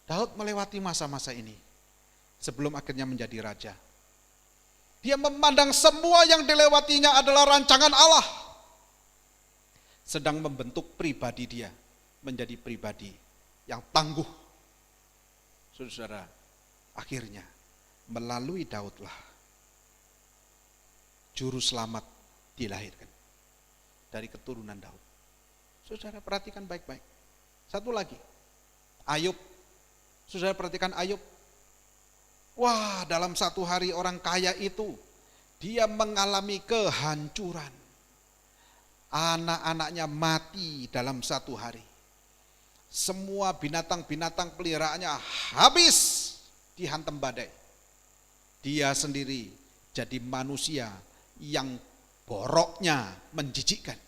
Daud melewati masa-masa ini, sebelum akhirnya menjadi raja. Dia memandang semua yang dilewatinya adalah rancangan Allah. Sedang membentuk pribadi dia menjadi pribadi yang tangguh. Saudara, akhirnya melalui Daudlah juru selamat dilahirkan dari keturunan Daud. Saudara perhatikan baik-baik. Satu lagi, Ayub. Saudara perhatikan Ayub. Wah, dalam satu hari orang kaya itu, dia mengalami kehancuran. Anak-anaknya mati dalam satu hari. Semua binatang-binatang peliharaannya habis dihantam badai. Dia sendiri jadi manusia yang boroknya menjijikkan.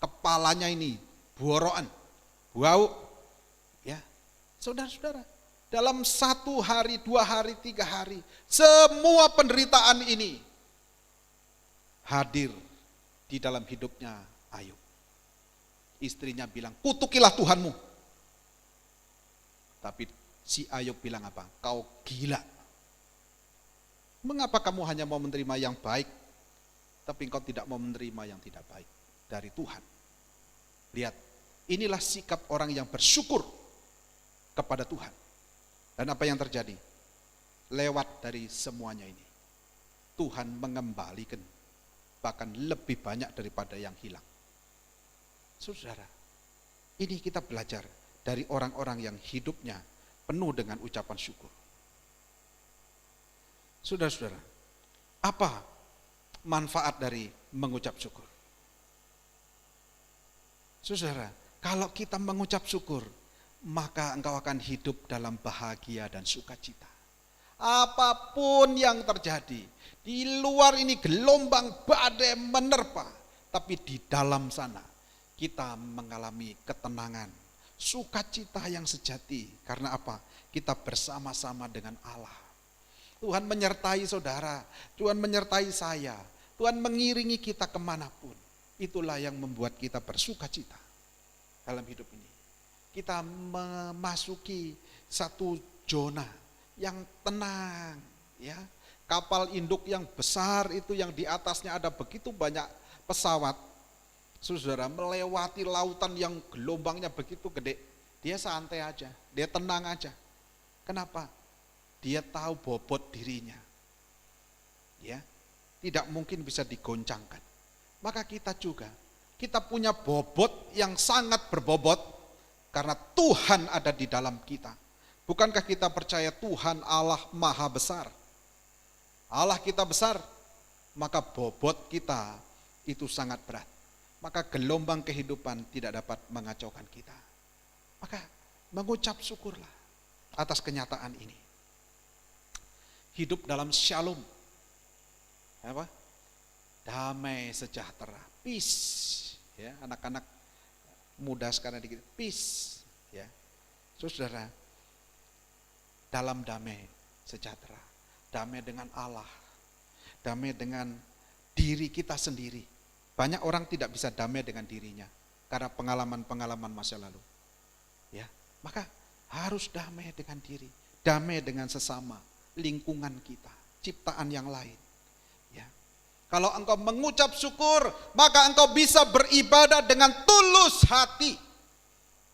Kepalanya ini borokan, bau. Ya, saudara-saudara, dalam satu hari, 2 hari, 3 hari, semua penderitaan ini hadir di dalam hidupnya Ayub. Istrinya bilang, kutukilah Tuhanmu. Tapi si Ayub bilang apa? Kau gila. Mengapa kamu hanya mau menerima yang baik, tapi engkau tidak mau menerima yang tidak baik dari Tuhan? Lihat, inilah sikap orang yang bersyukur kepada Tuhan. Dan apa yang terjadi? Lewat dari semuanya ini, Tuhan mengembalikan bahkan lebih banyak daripada yang hilang. Saudara, ini kita belajar dari orang-orang yang hidupnya penuh dengan ucapan syukur. Saudara-saudara, apa manfaat dari mengucap syukur? Saudara, kalau kita mengucap syukur, maka engkau akan hidup dalam bahagia dan sukacita. Apapun yang terjadi, di luar ini gelombang badai menerpa, tapi di dalam sana kita mengalami ketenangan, sukacita yang sejati. Karena apa? Kita bersama-sama dengan Allah. Tuhan menyertai saudara, Tuhan menyertai saya, Tuhan mengiringi kita kemanapun. Itulah yang membuat kita bersukacita dalam hidup ini. Kita memasuki satu zona yang tenang, ya. Kapal induk yang besar itu yang di atasnya ada begitu banyak pesawat. Saudara, melewati lautan yang gelombangnya begitu gede, dia santai aja, dia tenang aja. Kenapa? Dia tahu bobot dirinya. Ya, tidak mungkin bisa digoncangkan. Maka kita juga, kita punya bobot yang sangat berbobot karena Tuhan ada di dalam kita. Bukankah kita percaya Tuhan Allah Maha Besar? Allah kita besar, maka bobot kita itu sangat berat. Maka gelombang kehidupan tidak dapat mengacaukan kita. Maka mengucap syukurlah atas kenyataan ini. Hidup dalam shalom. Apa? Damai sejahtera, peace. Ya, anak-anak muda sekarang dikit, peace. Ya. Saudara, dalam damai sejahtera, damai dengan Allah, damai dengan diri kita sendiri. Banyak orang tidak bisa damai dengan dirinya karena pengalaman-pengalaman masa lalu. Ya, maka harus damai dengan diri, damai dengan sesama, lingkungan kita, ciptaan yang lain. Ya. Kalau engkau mengucap syukur, maka engkau bisa beribadah dengan tulus hati.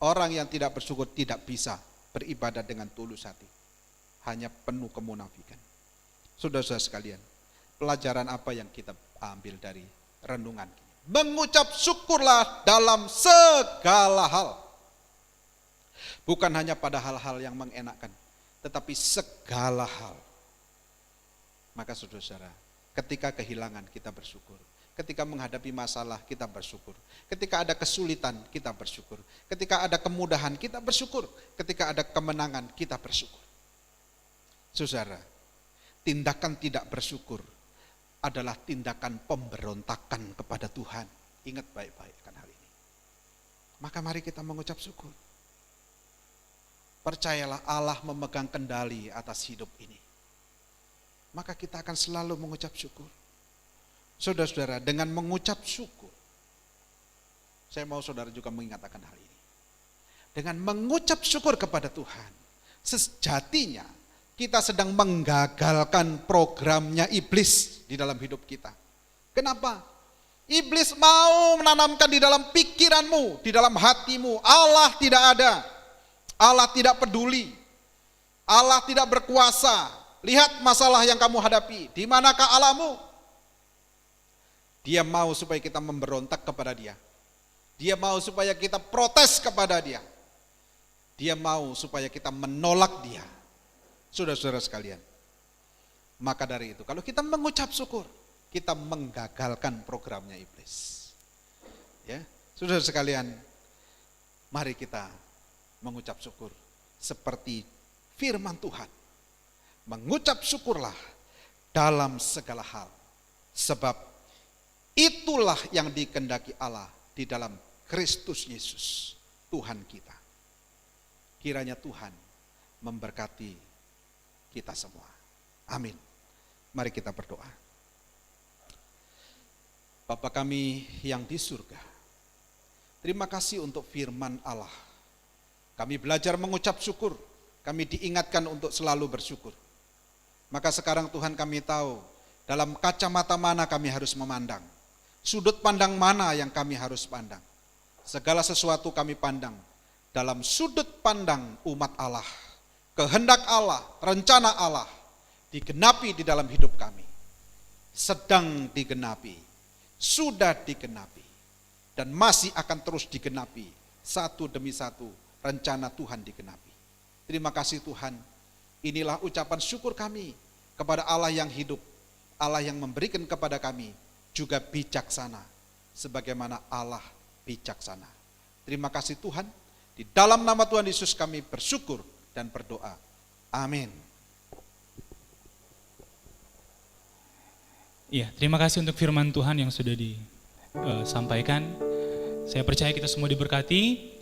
Orang yang tidak bersyukur tidak bisa beribadah dengan tulus hati. Hanya penuh kemunafikan. Saudara-saudara sekalian, pelajaran apa yang kita ambil dari renungan? Mengucap syukurlah dalam segala hal. Bukan hanya pada hal-hal yang mengenakan, tetapi segala hal. Maka saudara-saudara, ketika kehilangan kita bersyukur. Ketika menghadapi masalah kita bersyukur. Ketika ada kesulitan kita bersyukur. Ketika ada kemudahan kita bersyukur. Ketika ada kemenangan kita bersyukur. Saudara, tindakan tidak bersyukur adalah tindakan pemberontakan kepada Tuhan. Ingat baik-baik kan hal ini. Maka mari kita mengucap syukur. Percayalah Allah memegang kendali atas hidup ini. Maka kita akan selalu mengucap syukur. Saudara-saudara, dengan mengucap syukur, saya mau saudara juga mengingatkan hal ini. Dengan mengucap syukur kepada Tuhan, sejatinya kita sedang menggagalkan programnya iblis di dalam hidup kita. Kenapa? Iblis mau menanamkan di dalam pikiranmu, di dalam hatimu, Allah tidak ada. Allah tidak peduli. Allah tidak berkuasa. Lihat masalah yang kamu hadapi. Di manakah Allahmu? Dia mau supaya kita memberontak kepada Dia. Dia mau supaya kita protes kepada Dia. Dia mau supaya kita menolak Dia. Saudara-saudara sekalian, maka dari itu kalau kita mengucap syukur, kita menggagalkan programnya iblis. Ya, saudara sekalian, mari kita mengucap syukur seperti firman Tuhan. Mengucap syukurlah dalam segala hal, sebab itulah yang dikehendaki Allah di dalam Kristus Yesus, Tuhan kita. Kiranya Tuhan memberkati kita semua. Amin. Mari kita berdoa. Bapa kami yang di surga, terima kasih untuk firman Allah. Kami belajar mengucap syukur, kami diingatkan untuk selalu bersyukur. Maka sekarang Tuhan kami tahu, dalam kacamata mana kami harus memandang, sudut pandang mana yang kami harus pandang. Segala sesuatu kami pandang dalam sudut pandang umat Allah, kehendak Allah, rencana Allah, digenapi di dalam hidup kami. Sedang digenapi, sudah digenapi, dan masih akan terus digenapi, satu demi satu rencana Tuhan digenapi. Terima kasih Tuhan, inilah ucapan syukur kami kepada Allah yang hidup, Allah yang memberikan kepada kami juga bijaksana, sebagaimana Allah bijaksana. Terima kasih Tuhan, di dalam nama Tuhan Yesus kami bersyukur dan berdoa. Amin. Iya, terima kasih untuk firman Tuhan yang sudah disampaikan. Saya percaya kita semua diberkati.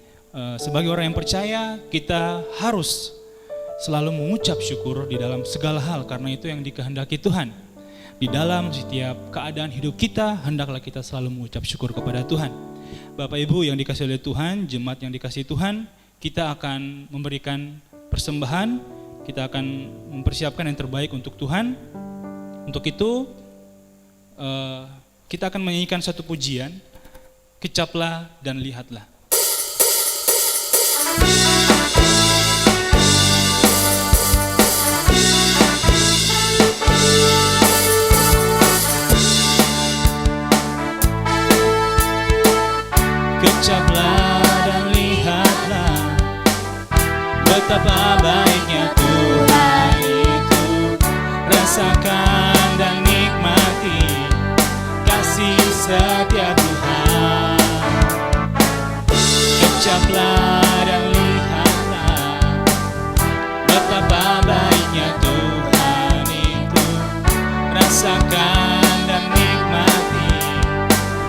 Sebagai orang yang percaya, kita harus selalu mengucap syukur di dalam segala hal, karena itu yang dikehendaki Tuhan. Di dalam setiap keadaan hidup kita, hendaklah kita selalu mengucap syukur kepada Tuhan. Bapak Ibu yang dikasihi oleh Tuhan, jemaat yang dikasihi Tuhan, kita akan memberikan persembahan, kita akan mempersiapkan yang terbaik untuk Tuhan. Untuk itu, kita akan menyanyikan satu pujian, Kecaplah dan Lihatlah. Kecaplah dan lihatlah betapa baiknya Tuhan itu. Rasakan dan nikmati kasih setia Tuhan. Kecaplah dan lihatlah betapa baiknya Tuhan itu. Rasakan dan nikmati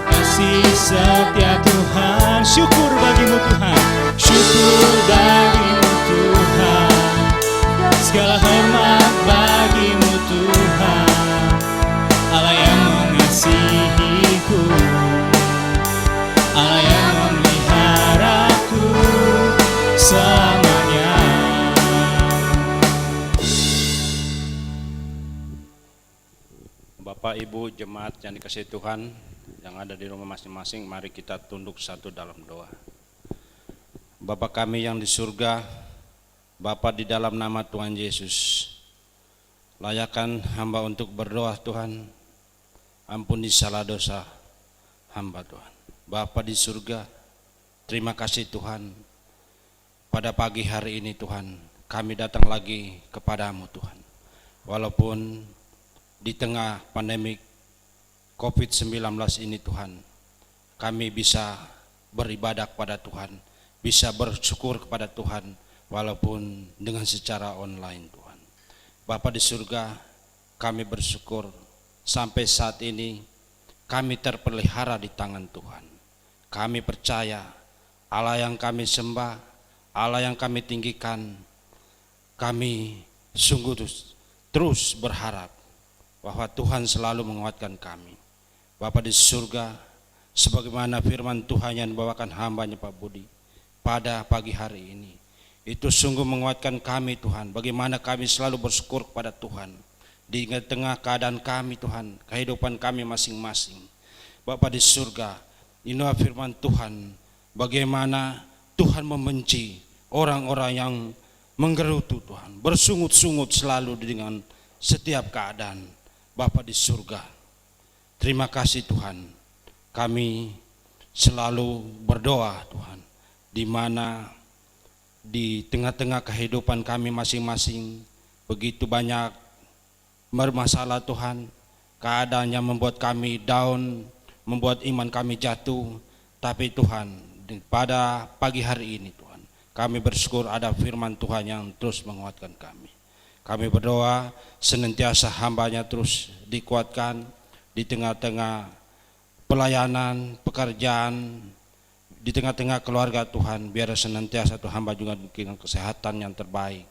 kasih setia Tuhan. Syukur bagimu Tuhan, syukur bagimu Tuhan. Segala hormat bagimu Tuhan, Allah yang mengasihiku, Allah yang memeliharaku selamanya. Bapak Ibu jemaat yang dikasihi Tuhan, yang ada di rumah masing-masing, mari kita tunduk satu dalam doa. Bapa kami yang di surga, Bapa di dalam nama Tuhan Yesus, layakkan hamba untuk berdoa Tuhan, ampuni salah dosa hamba Tuhan. Bapa di surga, terima kasih Tuhan, pada pagi hari ini Tuhan, kami datang lagi kepadamu Tuhan. Walaupun di tengah pandemi COVID-19 ini Tuhan, kami bisa beribadah kepada Tuhan, bisa bersyukur kepada Tuhan, walaupun dengan secara online Tuhan. Bapa di surga, kami bersyukur sampai saat ini kami terpelihara di tangan Tuhan. Kami percaya Allah yang kami sembah, Allah yang kami tinggikan, kami sungguh terus berharap bahwa Tuhan selalu menguatkan kami. Bapa di surga, sebagaimana firman Tuhan yang dibawakan hamba-Nya Pak Budi pada pagi hari ini, itu sungguh menguatkan kami Tuhan. Bagaimana kami selalu bersyukur kepada Tuhan di tengah keadaan kami Tuhan, kehidupan kami masing-masing. Bapa di surga, inilah firman Tuhan, bagaimana Tuhan membenci orang-orang yang menggerutu Tuhan, bersungut-sungut selalu dengan setiap keadaan. Bapa di surga, terima kasih Tuhan, kami selalu berdoa Tuhan, di mana di tengah-tengah kehidupan kami masing-masing, begitu banyak bermasalah Tuhan, keadaan yang membuat kami down, membuat iman kami jatuh. Tapi Tuhan, pada pagi hari ini Tuhan, kami bersyukur ada firman Tuhan yang terus menguatkan kami. Kami berdoa senantiasa hamba-Nya terus dikuatkan di tengah-tengah pelayanan, pekerjaan, di tengah-tengah keluarga Tuhan. Biar senantiasa Tuhan hamba juga diberikan kesehatan yang terbaik,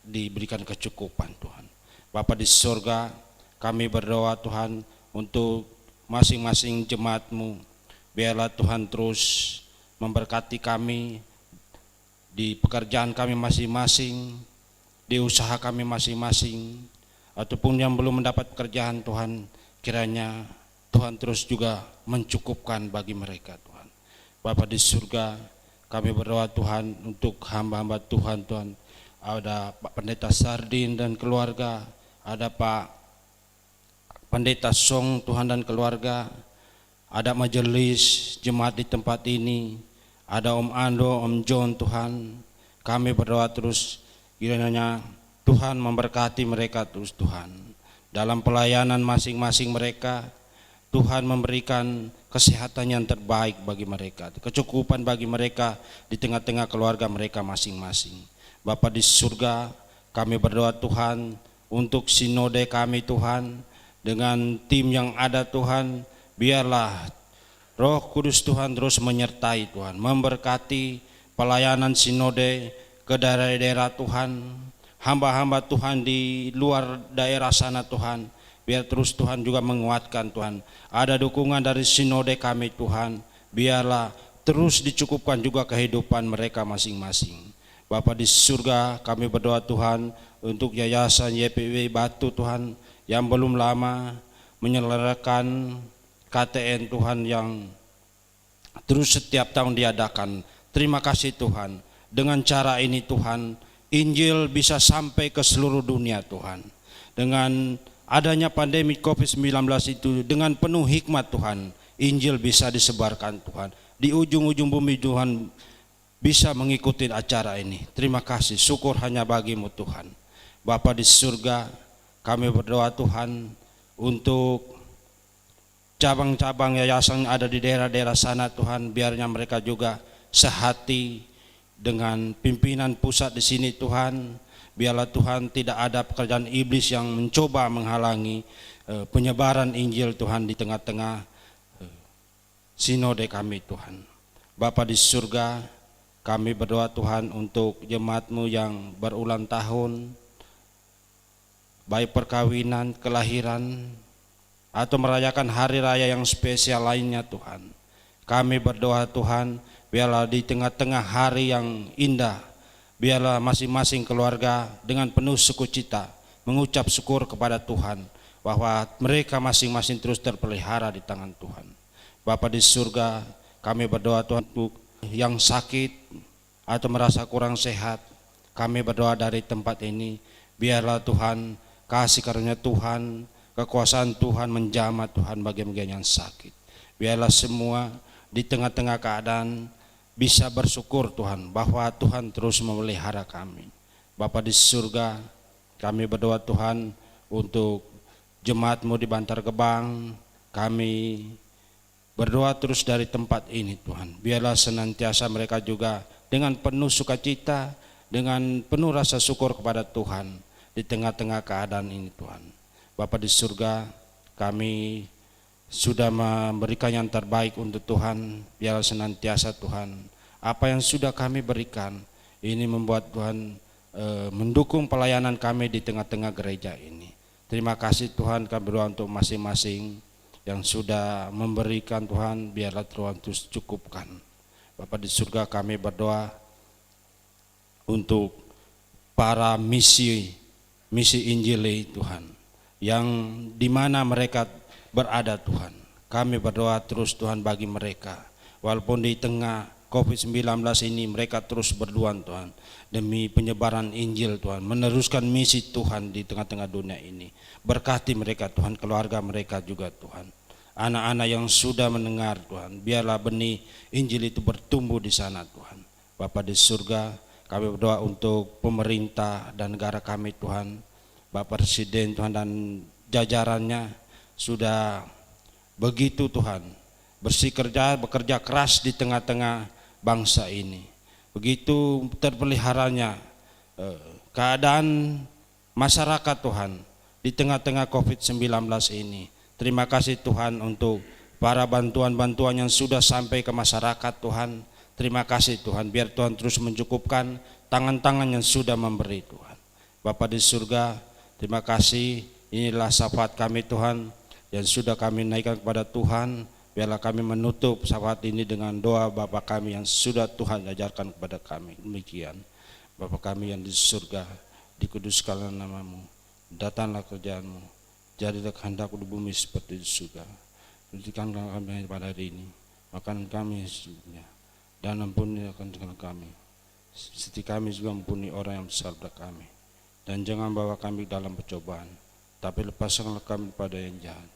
diberikan kecukupan Tuhan. Bapa di surga, kami berdoa Tuhan untuk masing-masing jemaat-Mu. Biarlah Tuhan terus memberkati kami di pekerjaan kami masing-masing, di usaha kami masing-masing, ataupun yang belum mendapat pekerjaan Tuhan, kiranya Tuhan terus juga mencukupkan bagi mereka Tuhan. Bapa di surga, kami berdoa Tuhan untuk hamba-hamba Tuhan, Tuhan. Ada Pak Pendeta Sardin dan keluarga, ada Pak Pendeta Song Tuhan dan keluarga, ada majelis jemaat di tempat ini, ada Om Ando, Om John Tuhan. Kami berdoa terus kiranya Tuhan memberkati mereka terus Tuhan. Dalam pelayanan masing-masing mereka, Tuhan memberikan kesehatan yang terbaik bagi mereka, kecukupan bagi mereka di tengah-tengah keluarga mereka masing-masing. Bapa di surga, kami berdoa Tuhan untuk sinode kami Tuhan, dengan tim yang ada Tuhan, biarlah Roh Kudus Tuhan terus menyertai Tuhan, memberkati pelayanan sinode ke daerah-daerah Tuhan, hamba-hamba Tuhan di luar daerah sana Tuhan, biar terus Tuhan juga menguatkan Tuhan. Ada dukungan dari sinode kami Tuhan, biarlah terus dicukupkan juga kehidupan mereka masing-masing. Bapa di surga, kami berdoa Tuhan untuk Yayasan YPW Batu Tuhan yang belum lama menyelenggarakan KTN Tuhan yang terus setiap tahun diadakan. Terima kasih Tuhan, dengan cara ini Tuhan, Injil bisa sampai ke seluruh dunia Tuhan. Dengan adanya pandemi COVID-19 itu, dengan penuh hikmat Tuhan, Injil bisa disebarkan Tuhan. Di ujung-ujung bumi Tuhan bisa mengikuti acara ini. Terima kasih, syukur hanya bagi-Mu Tuhan. Bapa di surga, kami berdoa Tuhan untuk cabang-cabang yayasan yang ada di daerah-daerah sana Tuhan, biarnya mereka juga sehati dengan pimpinan pusat di sini Tuhan. Biarlah Tuhan tidak ada pekerjaan iblis yang mencoba menghalangi penyebaran Injil Tuhan di tengah-tengah sinode kami Tuhan. Bapa di surga, kami berdoa Tuhan untuk jemaat-Mu yang berulang tahun, baik perkawinan, kelahiran, atau merayakan hari raya yang spesial lainnya Tuhan. Kami berdoa Tuhan, biarlah di tengah-tengah hari yang indah, biarlah masing-masing keluarga dengan penuh sukacita mengucap syukur kepada Tuhan bahwa mereka masing-masing terus terpelihara di tangan Tuhan. Bapa di surga, kami berdoa Tuhan untuk yang sakit atau merasa kurang sehat, kami berdoa dari tempat ini, biarlah Tuhan kasih karunia Tuhan, kekuasaan Tuhan menjamah Tuhan bagi-bagi yang sakit. Biarlah semua di tengah-tengah keadaan bisa bersyukur Tuhan bahwa Tuhan terus memelihara kami. Bapa di surga, kami berdoa Tuhan untuk jemaat-Mu di Bantar Gebang. Kami berdoa terus dari tempat ini Tuhan. Biarlah senantiasa mereka juga dengan penuh sukacita, dengan penuh rasa syukur kepada Tuhan di tengah-tengah keadaan ini Tuhan. Bapa di surga, kami sudah memberikan yang terbaik untuk Tuhan. Biarlah senantiasa Tuhan, apa yang sudah kami berikan ini membuat Tuhan mendukung pelayanan kami di tengah-tengah gereja ini. Terima kasih Tuhan, kami berdoa untuk masing-masing yang sudah memberikan Tuhan, biarlah Tuhan terus cukupkan. Bapa di surga, kami berdoa untuk para misi Injil Tuhan, yang dimana mereka berada Tuhan. Kami berdoa terus Tuhan bagi mereka, walaupun di tengah COVID-19 ini mereka terus berjuang Tuhan demi penyebaran Injil Tuhan, meneruskan misi Tuhan di tengah-tengah dunia ini. Berkati mereka Tuhan, keluarga mereka juga Tuhan, anak-anak yang sudah mendengar Tuhan, biarlah benih Injil itu bertumbuh di sana Tuhan. Bapa di surga, kami berdoa untuk pemerintah dan negara kami Tuhan, Bapak Presiden Tuhan dan jajarannya sudah begitu Tuhan bekerja keras di tengah-tengah bangsa ini. Begitu terpeliharanya keadaan masyarakat Tuhan di tengah-tengah COVID-19 ini. Terima kasih Tuhan untuk para bantuan-bantuan yang sudah sampai ke masyarakat Tuhan. Terima kasih Tuhan, biar Tuhan terus mencukupkan tangan-tangan yang sudah memberi Tuhan. Bapa di surga, terima kasih, inilah syafaat kami Tuhan yang sudah kami naikkan kepada Tuhan. Biarlah kami menutup syafaat ini dengan doa Bapa kami yang sudah Tuhan ajarkan kepada kami. Demikian, Bapa kami yang di surga, dikuduskanlah namamu, datanglah kerjaanmu, jadilah kehendakmu di bumi seperti di surga. Berikanlah kami pada hari ini makanan kami sesungguhnya, dan ampunilah kami seperti kami juga ampuni orang yang besar pada kami, dan jangan bawa kami dalam percobaan, tapi lepaskanlah kami pada yang jahat,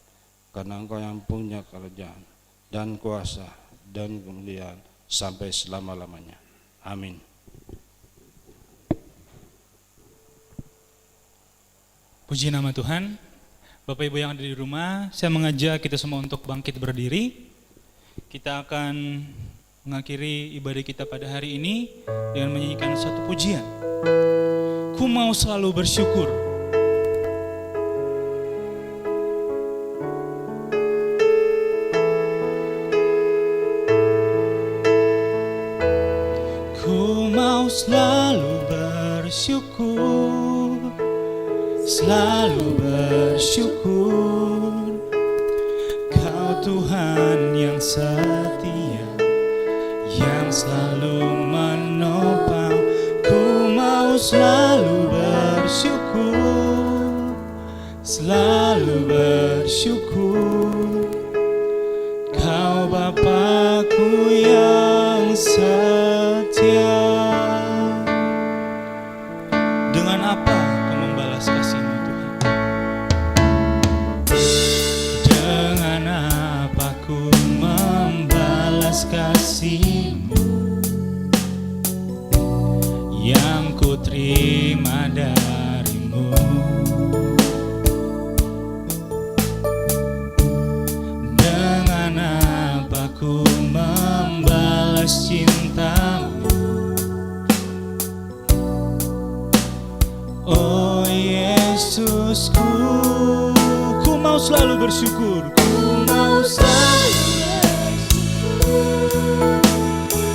karena Engkau yang punya kerajaan dan kuasa dan kemuliaan sampai selama-lamanya. Amin. Puji nama Tuhan. Bapak Ibu yang ada di rumah, saya mengajak kita semua untuk bangkit berdiri. Kita akan mengakhiri ibadah kita pada hari ini dengan menyanyikan satu pujian. Ku mau selalu bersyukur. Ku mau selalu bersyukur, selalu bersyukur. Kau Tuhan yang setia, yang selalu menopang. Ku mau selalu bersyukur, selalu bersyukur. Kau Bapa-Ku yang setia. Dengan apa Kau membalas kasih-Mu Tuhan? Dengan apa Ku membalas kasih-Mu yang Ku terima dari-Mu? Dengan apa Ku membalas cinta-Mu? Oh Yesusku, ku mau selalu bersyukur. Ku mau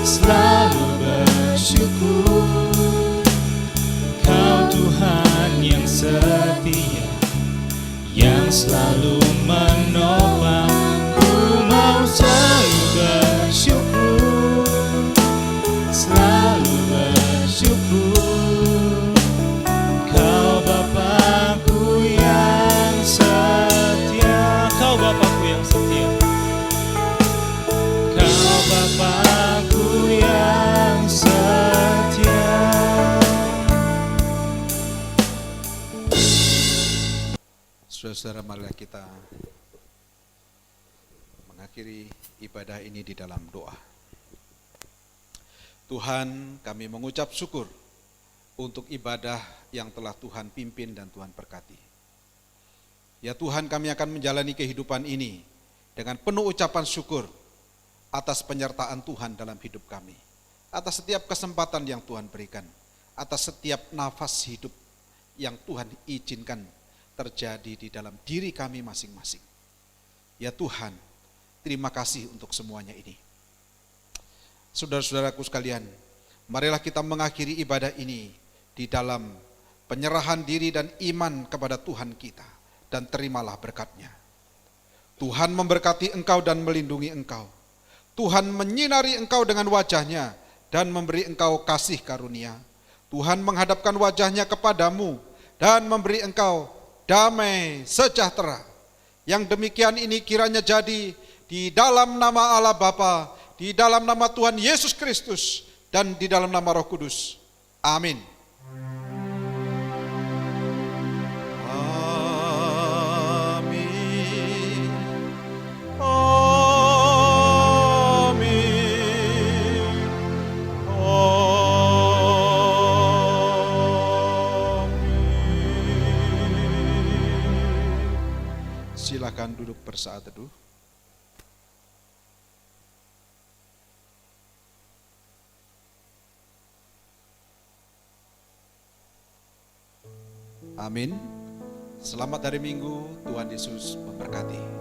selalu bersyukur. Kau Tuhan yang setia, yang selalu menopang. Ku mau selalu bersyukur, selalu bersyukur. Kau Bapa-Ku yang setia, Kau Bapa-Ku yang setia, Kau Bapa-Ku yang setia. Saudara-saudara, marilah kita mengakhiri ibadah ini di dalam doa. Tuhan, kami mengucap syukur untuk ibadah yang telah Tuhan pimpin dan Tuhan berkati. Ya Tuhan, kami akan menjalani kehidupan ini dengan penuh ucapan syukur atas penyertaan Tuhan dalam hidup kami, atas setiap kesempatan yang Tuhan berikan, atas setiap nafas hidup yang Tuhan izinkan terjadi di dalam diri kami masing-masing. Ya Tuhan, terima kasih untuk semuanya ini. Saudara-saudaraku sekalian, marilah kita mengakhiri ibadah ini di dalam penyerahan diri dan iman kepada Tuhan kita, dan terimalah berkat-Nya. Tuhan memberkati engkau dan melindungi engkau. Tuhan menyinari engkau dengan wajah-Nya dan memberi engkau kasih karunia. Tuhan menghadapkan wajah-Nya kepadamu dan memberi engkau damai sejahtera. Yang demikian ini kiranya jadi di dalam nama Allah Bapa, di dalam nama Tuhan Yesus Kristus, dan di dalam nama Roh Kudus. Amin. Silakan duduk bersaat teduh. Amin. Selamat hari Minggu, Tuhan Yesus memberkati.